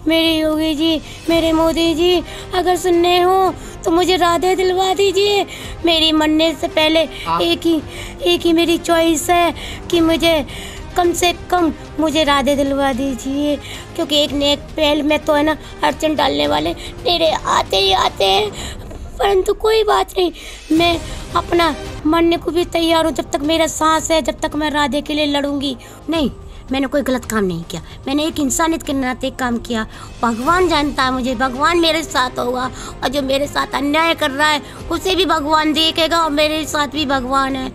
मेरे योगी जी, मेरे मोदी जी, अगर सुनने हो तो मुझे राधे दिलवा दीजिए। मेरी मरने से पहले एक ही मेरी चॉइस है कि मुझे कम से कम मुझे राधे दिलवा दीजिए, क्योंकि एक नेक पहल में तो है ना अड़चन डालने वाले मेरे आते ही आते हैं। परंतु कोई बात नहीं, मैं अपना मरने को भी तैयार हूँ। जब तक मेरा सांस है, जब तक मैं राधे के लिए लड़ूंगी। नहीं, मैंने कोई गलत काम नहीं किया, मैंने एक इंसानियत के नाते काम किया। भगवान जानता है मुझे, भगवान मेरे साथ होगा, और जो मेरे साथ अन्याय कर रहा है उसे भी भगवान देखेगा, और मेरे साथ भी भगवान है।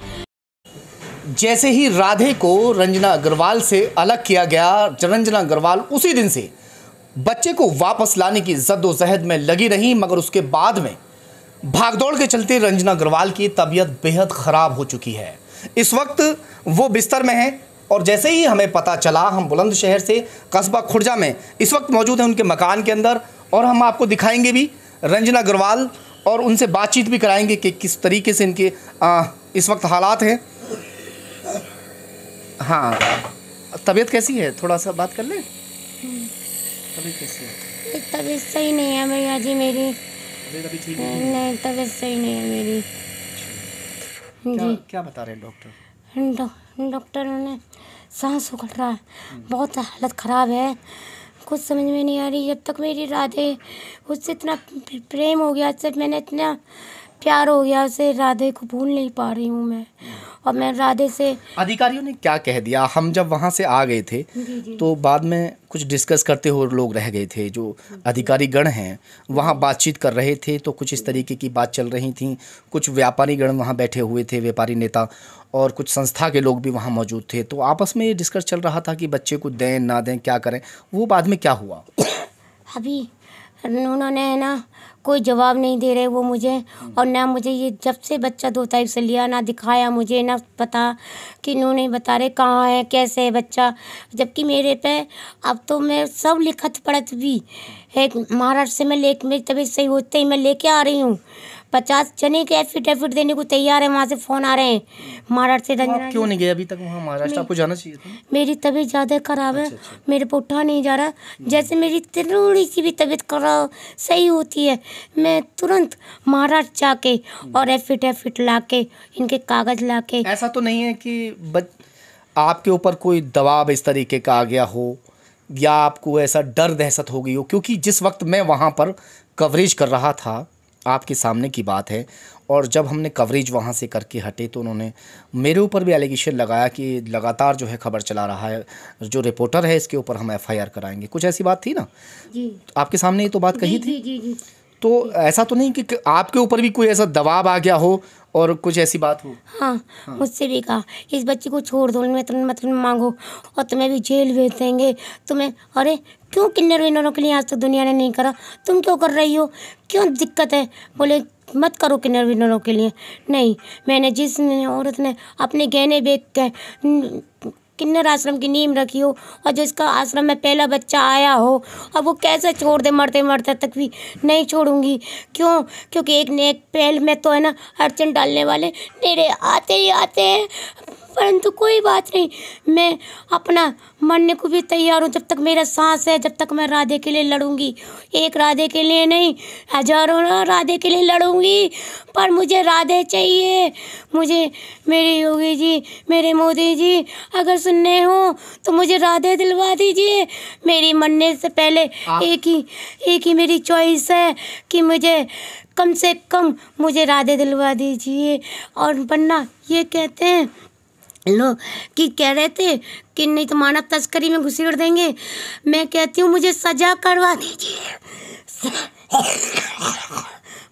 जैसे ही राधे को रंजना अग्रवाल से अलग किया गया, रंजना अग्रवाल उसी दिन से बच्चे को वापस लाने की जद्दोजहद में लगी रही, मगर उसके बाद में भागदौड़ के चलते रंजना अग्रवाल की तबीयत बेहद ख़राब हो चुकी है। इस वक्त वो बिस्तर में है, और जैसे ही हमें पता चला, हम बुलंदशहर से कस्बा खुर्जा में इस वक्त मौजूद हैं उनके मकान के अंदर, और हम आपको दिखाएंगे भी रंजना अग्रवाल और उनसे बातचीत भी कराएंगे कि किस तरीके से इनके इस वक्त हालात हैं। हाँ, तबीयत कैसी है? थोड़ा सा बात कर लें। तबीयत कैसी है? तबीयत सही नहीं है भैया जी मेरी। अभी ठीक नहीं, तबीयत सही नहीं है मेरी। जी, क्या बता रहे हैं डॉक्टर? डॉक्टर ने सांस उखड़ रहा है, बहुत हालत ख़राब है, कुछ समझ में नहीं आ रही। जब तक मेरी राधे, उससे इतना प्रेम हो गया, उससे मैंने इतना प्यार हो गया उसे, राधे को भूल नहीं पा रही हूँ मैं। और मैं राधे से, अधिकारियों ने क्या कह दिया? हम जब वहाँ से आ गए थे तो बाद में कुछ डिस्कस करते हुए लोग रह गए थे, जो अधिकारी गण हैं वहाँ बातचीत कर रहे थे, तो कुछ इस तरीके की बात चल रही थी। कुछ व्यापारी गण वहाँ बैठे हुए थे, व्यापारी नेता, और कुछ संस्था के लोग भी वहाँ मौजूद थे। तो आपस में ये डिस्कस चल रहा था कि बच्चे को दें ना दें, क्या करें। वो बाद में क्या हुआ? अभी उन्होंने ना कोई जवाब नहीं दे रहे वो मुझे, और ना मुझे ये जब से बच्चा 2 तारीख से लिया, ना दिखाया मुझे, ना पता कि इन्होंने बता रहे कहाँ है, कैसे है बच्चा। जबकि मेरे पे अब तो मैं सब लिखत पढ़त भी एक महाराष्ट्र से मैं मेरी तबीयत सही होते ही मैं लेके आ रही हूँ। 50 जने के एफिडेविट देने को तैयार है, वहाँ से फ़ोन आ रहे हैं महाराष्ट्र से। रंजना क्यों नहीं गए अभी तक वहाँ महाराष्ट्र? आपको जाना चाहिए था। मेरी तबीयत ज़्यादा ख़राब है। अच्छा। मेरे को उठा नहीं जा रहा। जैसे मेरी थोड़ी सी भी तबीयत खराब सही होती है, मैं तुरंत महाराष्ट्र जाके और एफिडेविट ला के, इनके कागज़ ला के। ऐसा तो नहीं है कि आपके ऊपर कोई दबाव इस तरीके का आ गया हो, या आपको ऐसा डर दहशत हो गई हो? क्योंकि जिस वक्त मैं वहाँ पर कवरेज कर रहा था, आपके सामने की बात है, और जब हमने कवरेज वहाँ से करके हटे तो उन्होंने मेरे ऊपर भी एलिगेशन लगाया कि लगातार जो है खबर चला रहा है, जो रिपोर्टर है इसके ऊपर हम एफआईआर कराएंगे। कुछ ऐसी बात थी ना जी, आपके सामने? ये तो बात कही थी। जी। तो ऐसा तो नहीं कि आपके ऊपर भी कोई ऐसा दबाव आ गया हो और कुछ ऐसी बात हो? हाँ, मुझसे भी कहा इस बच्चे को छोड़ दो, मैं तुम्हें मतलब मांगो और तुम्हें भी जेल भेज देंगे तुम्हें। अरे क्यों किन्नर विन्नरों के लिए आज तक दुनिया ने नहीं करा, तुम क्यों कर रही हो, क्यों दिक्कत है? बोले मत करो किन्नर विन्नरों के लिए। नहीं, मैंने जिस औरत ने अपने गहने बेच के किन्नर आश्रम की नींव रखी हो, और जिसका आश्रम में पहला बच्चा आया हो, और वो कैसे छोड़ दे, मरते मरते तक भी नहीं छोड़ूंगी। क्यों? क्योंकि एक नेक पहल में तो है ना अड़चन डालने वाले मेरे आते ही आते हैं। परंतु कोई बात नहीं, मैं अपना मरने को भी तैयार हूँ। जब तक मेरा सांस है, जब तक मैं राधे के लिए लड़ूंगी। एक राधे के लिए नहीं, हजारों राधे के लिए लड़ूंगी, पर मुझे राधे चाहिए। मुझे मेरे योगी जी, मेरे मोदी जी, अगर सुनने हो तो मुझे राधे दिलवा दीजिए। मेरी मरने से पहले एक ही मेरी चॉइस है कि मुझे कम से कम मुझे राधे दिलवा दीजिए। और वरना ये कहते हैं लोग कि कह रहे थे कि नहीं तो मानव तस्करी में घुसेड़ देंगे। मैं कहती हूँ मुझे सजा करवा दीजिए,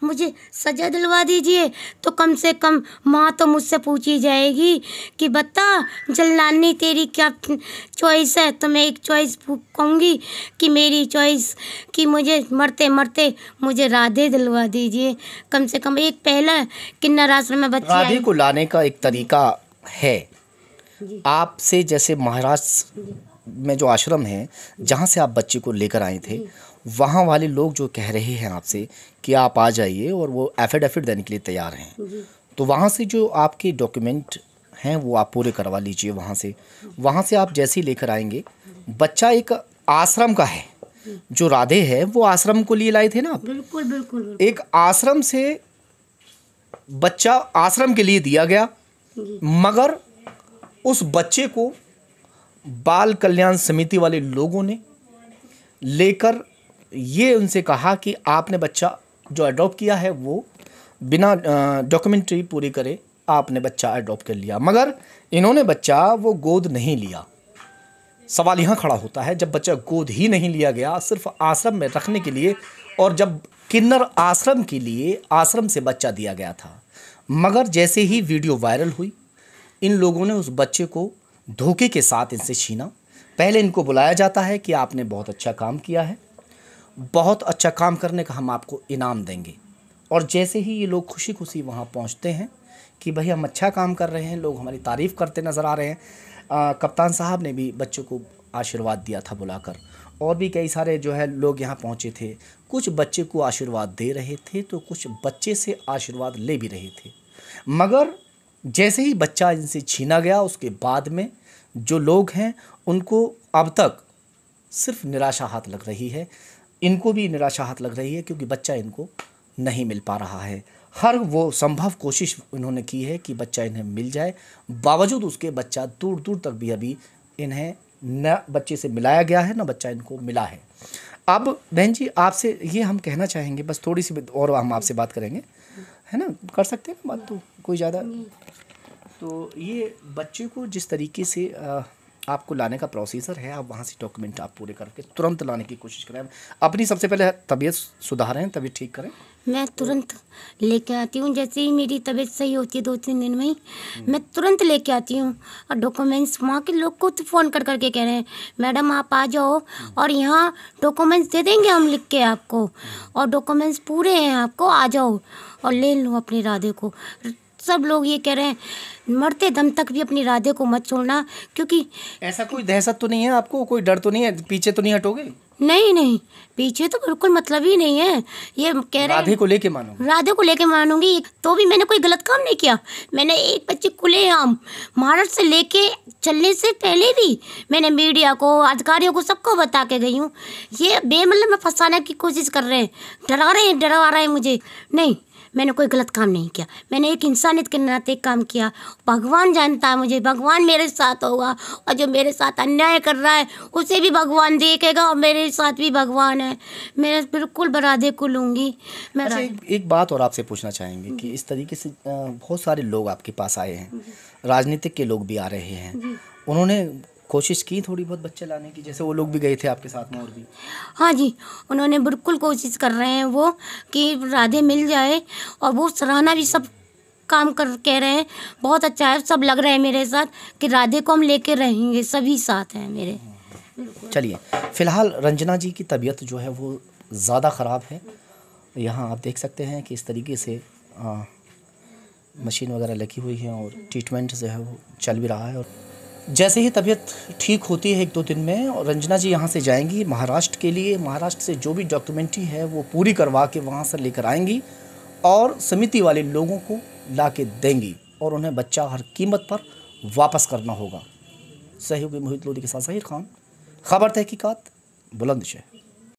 मुझे सजा दिलवा दीजिए, तो कम से कम माँ तो मुझसे पूछी जाएगी कि बता जलनानी तेरी क्या चॉइस है। तो मैं एक चॉइस कहूँगी कि मेरी चॉइस कि मुझे मरते मरते मुझे राधे दिलवा दीजिए। कम से कम एक पहला किन्नर आश्रम में बच्ची राधे को लाने का एक तरीका है आपसे, जैसे महाराष्ट्र में जो आश्रम है जहाँ से आप बच्चे को लेकर आए थे, वहाँ वाले लोग जो कह रहे हैं आपसे कि आप आ जाइए, और वो एफिडेविट देने के लिए तैयार हैं, तो वहाँ से जो आपके डॉक्यूमेंट हैं वो आप पूरे करवा लीजिए। वहाँ से आप जैसे ही लेकर आएंगे, बच्चा एक आश्रम का है, जो राधे है वो आश्रम को लिए लाए थे ना आप? बिल्कुल बिल्कुल बिल्कुल। एक आश्रम से बच्चा आश्रम के लिए दिया गया, जी मगर उस बच्चे को बाल कल्याण समिति वाले लोगों ने लेकर ये उनसे कहा कि आपने बच्चा जो अडॉप्ट किया है वो बिना डॉक्यूमेंट्री पूरी करे आपने बच्चा अडॉप्ट कर लिया, मगर इन्होंने बच्चा वो गोद नहीं लिया। सवाल यहाँ खड़ा होता है, जब बच्चा गोद ही नहीं लिया गया सिर्फ आश्रम में रखने के लिए, और जब किन्नर आश्रम के लिए आश्रम से बच्चा दिया गया था, मगर जैसे ही वीडियो वायरल हुई इन लोगों ने उस बच्चे को धोखे के साथ इनसे छीना। पहले इनको बुलाया जाता है कि आपने बहुत अच्छा काम किया है, बहुत अच्छा काम करने का हम आपको इनाम देंगे, और जैसे ही ये लोग खुशी खुशी वहाँ पहुँचते हैं कि भाई हम अच्छा काम कर रहे हैं, लोग हमारी तारीफ़ करते नज़र आ रहे हैं। कप्तान साहब ने भी बच्चों को आशीर्वाद दिया था बुलाकर, और भी कई सारे जो है लोग यहाँ पहुँचे थे। कुछ बच्चे को आशीर्वाद दे रहे थे तो कुछ बच्चे से आशीर्वाद ले भी रहे थे, मगर जैसे ही बच्चा इनसे छीना गया उसके बाद में जो लोग हैं उनको अब तक सिर्फ निराशा हाथ लग रही है। इनको भी निराशा हाथ लग रही है क्योंकि बच्चा इनको नहीं मिल पा रहा है। हर वो संभव कोशिश इन्होंने की है कि बच्चा इन्हें मिल जाए, बावजूद उसके बच्चा दूर दूर तक भी अभी इन्हें न बच्चे से मिलाया गया है, न बच्चा इनको मिला है। अब बहन जी आपसे ये हम कहना चाहेंगे, बस थोड़ी सी और हम आपसे बात करेंगे, है ना? कर सकते हैं ना बात, तो कोई ज़्यादा। तो ये बच्चे को जिस तरीके से आपको लाने का प्रोसीजर है, आप वहाँ से डॉक्यूमेंट आप पूरे करके तुरंत लाने की कोशिश करें। अपनी सबसे पहले तबीयत सुधारें, तबीयत ठीक करें। मैं तुरंत लेके आती हूँ, जैसे ही मेरी तबीयत सही होती है 2-3 दिन में ही मैं तुरंत लेके आती हूँ। और डॉक्यूमेंट्स वहाँ के लोग को तो फ़ोन कर करके कह रहे हैं मैडम आप आ जाओ और यहाँ डॉक्यूमेंट्स दे देंगे हम लिख के आपको, और डॉक्यूमेंट्स पूरे हैं, आपको आ जाओ और ले लो अपनी राधे को। सब लोग ये कह रहे हैं मरते दम तक भी अपनी राधे को मत छोड़ना, क्योंकि ऐसा कोई दहशत तो नहीं है आपको, कोई डर तो नहीं है, पीछे तो नहीं हटोगे? नहीं नहीं, पीछे तो बिल्कुल मतलब ही नहीं है। ये कह रहे राधे को लेके मानो? राधे को लेके मानूंगी, तो भी मैंने कोई गलत काम नहीं किया। मैंने एक बच्चे खुलेआम महाराष्ट्र से लेके चलने से पहले भी मैंने मीडिया को, अधिकारियों को, सबको बता के गई हूँ। ये बेमतलब में फंसाने की कोशिश कर रहे हैं, डरा रहे हैं मुझे। नहीं, मैंने कोई गलत काम नहीं किया, मैंने एक इंसानियत के नाते काम किया। भगवान जानता है मुझे, भगवान मेरे साथ होगा, और जो मेरे साथ अन्याय कर रहा है उसे भी भगवान देखेगा, और मेरे साथ भी भगवान है। मैं बिल्कुल राधे को लूँगी। मैं अच्छा, एक बात और आपसे पूछना चाहेंगे कि इस तरीके से बहुत सारे लोग आपके पास आए हैं, राजनीतिक के लोग भी आ रहे हैं, उन्होंने कोशिश की थोड़ी बहुत बच्चे लाने की, जैसे वो लोग भी गए थे आपके साथ में और भी? हाँ जी, उन्होंने बिल्कुल कोशिश कर रहे हैं वो कि राधे मिल जाए, और वो सराहना भी सब काम कर कह रहे हैं बहुत अच्छा है। सब लग रहे हैं मेरे साथ कि राधे को हम लेके रहेंगे, सभी साथ हैं मेरे। चलिए, फ़िलहाल रंजना जी की तबीयत जो है वो ज़्यादा ख़राब है। यहाँ आप देख सकते हैं कि इस तरीके से मशीन वगैरह लगी हुई है और ट्रीटमेंट जो है वो चल भी रहा है, और जैसे ही तबीयत ठीक होती है 1-2 दिन में, और रंजना जी यहाँ से जाएंगी महाराष्ट्र के लिए। महाराष्ट्र से जो भी डॉक्यूमेंट्री है वो पूरी करवा के वहाँ से लेकर आएंगी और समिति वाले लोगों को ला के देंगी, और उन्हें बच्चा हर कीमत पर वापस करना होगा। सहयोगी मोहित लोधी के साथ ज़हीर खान, खबर तहकीकात, बुलंदशहर।